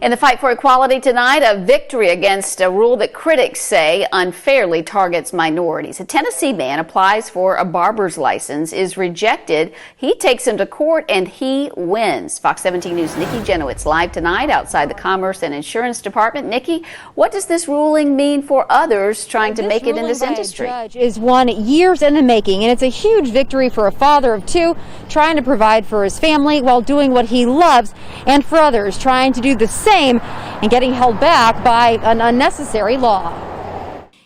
In the fight for equality tonight, a victory against a rule that critics say unfairly targets minorities. A Tennessee man applies for a barber's license, is rejected. He takes him to court and he wins. Fox 17 News' Nikki Jenowitz live tonight outside the Commerce and Insurance Department. Nikki, what does this ruling mean for others trying to make it in this industry? This judge is one years in the making, and it's a huge victory for a father of two trying to provide for his family while doing what he loves, and for others trying to do the same and getting held back by an unnecessary law.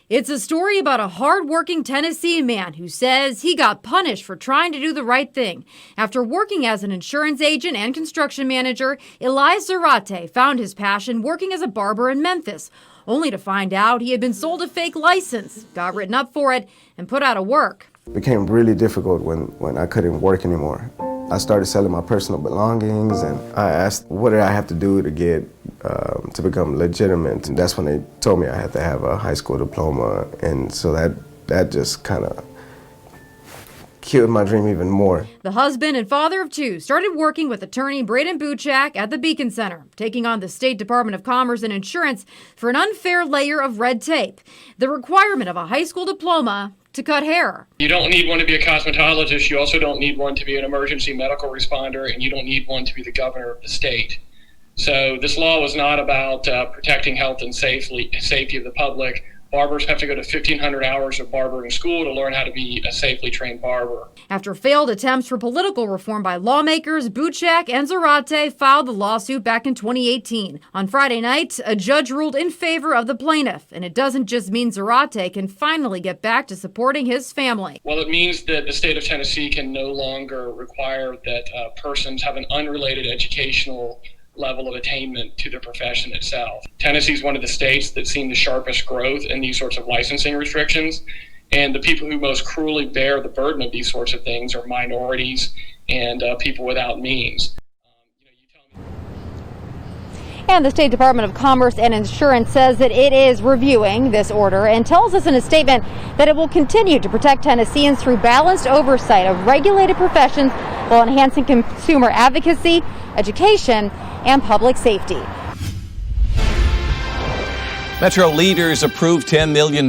It's a story about a hard-working Tennessee man who says he got punished for trying to do the right thing. After working as an insurance agent and construction manager, Eli Zarate found his passion working as a barber in Memphis, only to find out he had been sold a fake license, got written up for it, and put out of work. It became really difficult when I couldn't work anymore. I started selling my personal belongings, and I asked, what did I have to do to get to become legitimate? And that's when they told me I had to have a high school diploma, and so that just kind of killed my dream even more. The husband and father of two started working with attorney Braden Buchak at the Beacon Center, taking on the State Department of Commerce and Insurance for an unfair layer of red tape, the requirement of a high school diploma to cut hair. You don't need one to be a cosmetologist. You also don't need one to be an emergency medical responder, and you don't need one to be the governor of the state. So this law was not about protecting health and safety of the public. Barbers have to go to 1,500 hours of barbering school to learn how to be a safely trained barber. After failed attempts for political reform by lawmakers, Buchak and Zarate filed the lawsuit back in 2018. On Friday night, a judge ruled in favor of the plaintiff, and it doesn't just mean Zarate can finally get back to supporting his family. Well, it means that the state of Tennessee can no longer require that persons have an unrelated educational level of attainment to the profession itself. Tennessee is one of the states that's seen the sharpest growth in these sorts of licensing restrictions, and the people who most cruelly bear the burden of these sorts of things are minorities and people without means. And the State Department of Commerce and Insurance says that it is reviewing this order and tells us in a statement that it will continue to protect Tennesseans through balanced oversight of regulated professions while enhancing consumer advocacy, education, and public safety. Metro leaders approved $10 million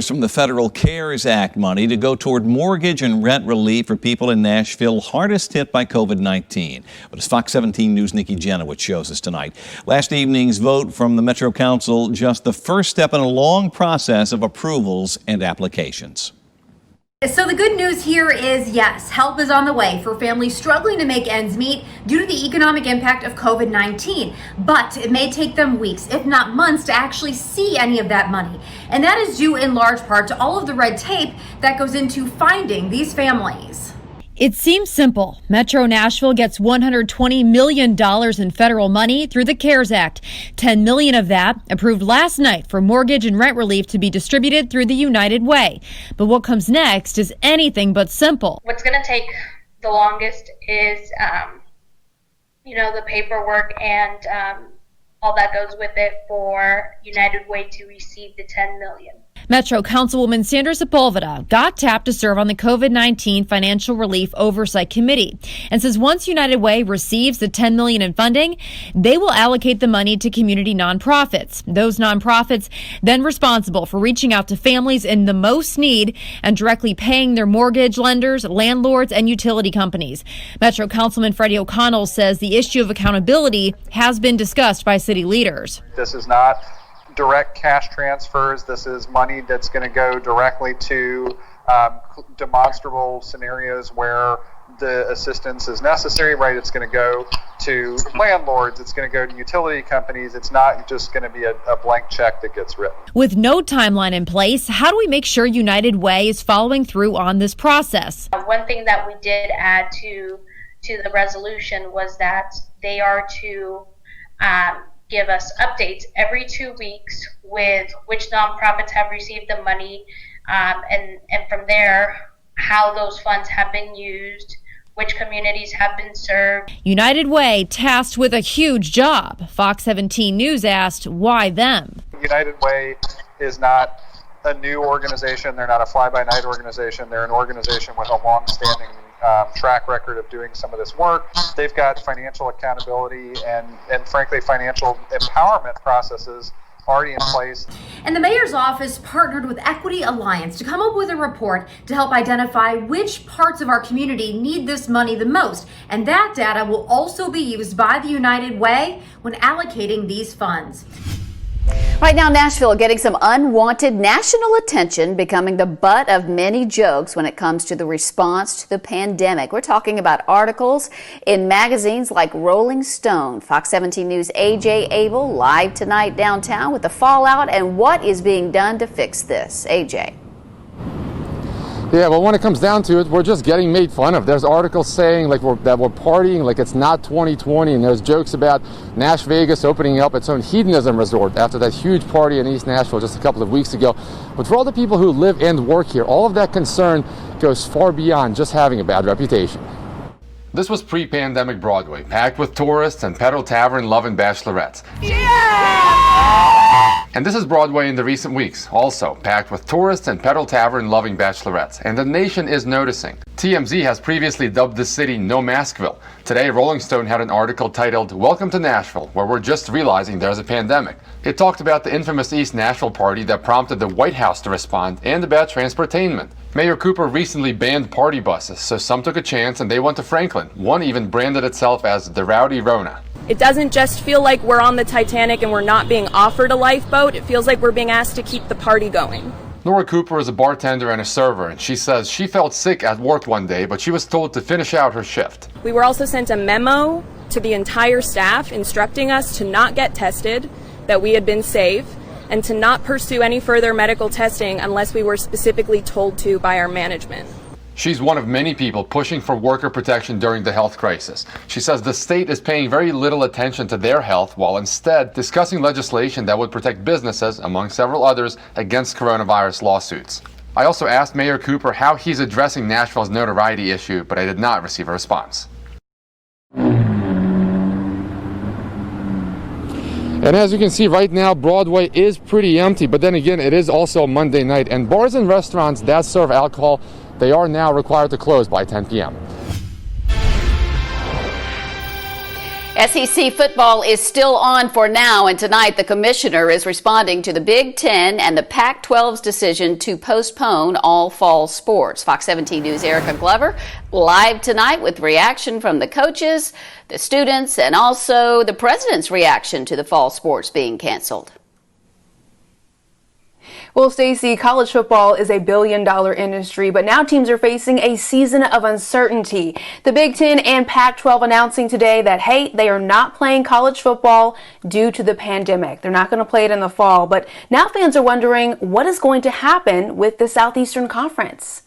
from the federal CARES Act money to go toward mortgage and rent relief for people in Nashville hardest hit by COVID-19. But as Fox 17 News' Nikki Jenowitz shows us tonight, last evening's vote from the Metro Council just the first step in a long process of approvals and applications. So the good news here is, yes, help is on the way for families struggling to make ends meet due to the economic impact of COVID-19. But it may take them weeks, if not months, to actually see any of that money. And that is due in large part to all of the red tape that goes into finding these families. It seems simple. Metro Nashville gets $120 million in federal money through the CARES Act. $10 million of that approved last night for mortgage and rent relief to be distributed through the United Way. But what comes next is anything but simple. What's going to take the longest is, the paperwork and all that goes with it for United Way to receive the $10 million. Metro Councilwoman Sandra Sepulveda got tapped to serve on the COVID-19 Financial Relief Oversight Committee and says once United Way receives the $10 million in funding, they will allocate the money to community nonprofits. Those nonprofits then responsible for reaching out to families in the most need and directly paying their mortgage lenders, landlords, and utility companies. Metro Councilman Freddie O'Connell says the issue of accountability has been discussed by city leaders. This is not direct cash transfers. This is money that's going to go directly to demonstrable scenarios where the assistance is necessary, right? It's going to go to landlords. It's going to go to utility companies. It's not just going to be a blank check that gets written. With no timeline in place, how do we make sure United Way is following through on this process? One thing that we did add to the resolution was that they are to give us updates every 2 weeks with which nonprofits have received the money, and from there, how those funds have been used, which communities have been served. United Way tasked with a huge job. Fox 17 News asked, why them? United Way is not a new organization. They're not a fly-by-night organization. They're an organization with a long-standing track record of doing some of this work. They've got financial accountability and frankly, financial empowerment processes already in place. And the mayor's office partnered with Equity Alliance to come up with a report to help identify which parts of our community need this money the most. And that data will also be used by the United Way when allocating these funds. Right now, Nashville getting some unwanted national attention, becoming the butt of many jokes when it comes to the response to the pandemic. We're talking about articles in magazines like Rolling Stone. Fox 17 News' AJ Abel live tonight downtown with the fallout and what is being done to fix this. AJ. Yeah, well, when it comes down to it, we're just getting made fun of. There's articles saying that we're partying like it's not 2020, and there's jokes about Nash Vegas opening up its own hedonism resort after that huge party in East Nashville just a couple of weeks ago. But for all the people who live and work here, all of that concern goes far beyond just having a bad reputation. This was pre-pandemic Broadway, packed with tourists and pedal tavern-loving bachelorettes. Yeah! And this is Broadway in the recent weeks, also packed with tourists and pedal tavern-loving bachelorettes. And the nation is noticing. TMZ has previously dubbed the city No Maskville. Today, Rolling Stone had an article titled, "Welcome to Nashville, where we're just realizing there's a pandemic." It talked about the infamous East Nashville party that prompted the White House to respond and about transportainment. Mayor Cooper recently banned party buses, so some took a chance and they went to Franklin. One even branded itself as the Rowdy Rona. It doesn't just feel like we're on the Titanic and we're not being offered a lifeboat. It feels like we're being asked to keep the party going. Nora Cooper is a bartender and a server, and she says she felt sick at work one day, but she was told to finish out her shift. We were also sent a memo to the entire staff instructing us to not get tested, that we had been safe, and to not pursue any further medical testing unless we were specifically told to by our management. She's one of many people pushing for worker protection during the health crisis. She says the state is paying very little attention to their health while instead discussing legislation that would protect businesses, among several others, against coronavirus lawsuits. I also asked Mayor Cooper how he's addressing Nashville's notoriety issue, but I did not receive a response. And as you can see right now, Broadway is pretty empty, but then again, it is also Monday night, and bars and restaurants that serve alcohol, they are now required to close by 10 p.m. SEC football is still on for now, and tonight the commissioner is responding to the Big Ten and the Pac-12's decision to postpone all fall sports. Fox 17 News' Erica Glover live tonight with reaction from the coaches, the students, and also the president's reaction to the fall sports being canceled. Well, Stacey, college football is a billion-dollar industry, but now teams are facing a season of uncertainty. The Big Ten and Pac-12 announcing today that, hey, they are not playing college football due to the pandemic. They're not going to play it in the fall, but now fans are wondering what is going to happen with the Southeastern Conference.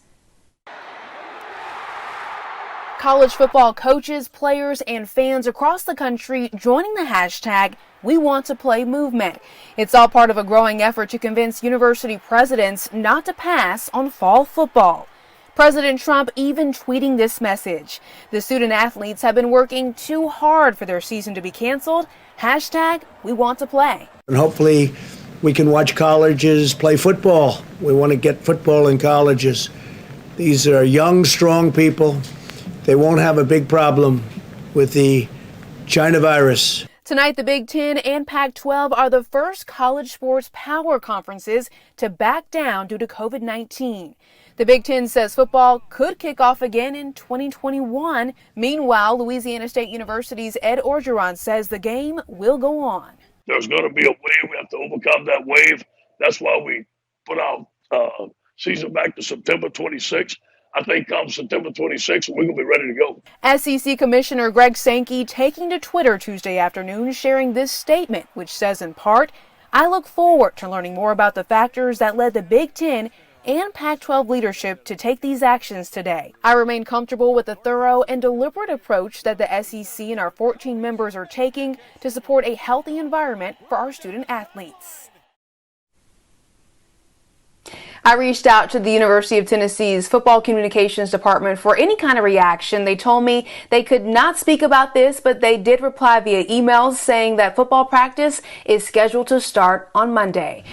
College football coaches, players, and fans across the country joining the hashtag We Want to Play movement. It's all part of a growing effort to convince university presidents not to pass on fall football. President Trump even tweeting this message. The student athletes have been working too hard for their season to be canceled. Hashtag We Want to Play. And hopefully we can watch colleges play football. We want to get football in colleges. These are young, strong people. They won't have a big problem with the China virus. Tonight, the Big Ten and Pac-12 are the first college sports power conferences to back down due to COVID-19. The Big Ten says football could kick off again in 2021. Meanwhile, Louisiana State University's Ed Orgeron says the game will go on. There's going to be a wave. We have to overcome that wave. That's why we put our season back to September 26th. I think come September 26th, we're going to be ready to go. SEC Commissioner Greg Sankey taking to Twitter Tuesday afternoon, sharing this statement, which says in part, I look forward to learning more about the factors that led the Big Ten and Pac-12 leadership to take these actions today. I remain comfortable with the thorough and deliberate approach that the SEC and our 14 members are taking to support a healthy environment for our student athletes. I reached out to the University of Tennessee's football communications department for any kind of reaction. They told me they could not speak about this, but they did reply via emails saying that football practice is scheduled to start on Monday.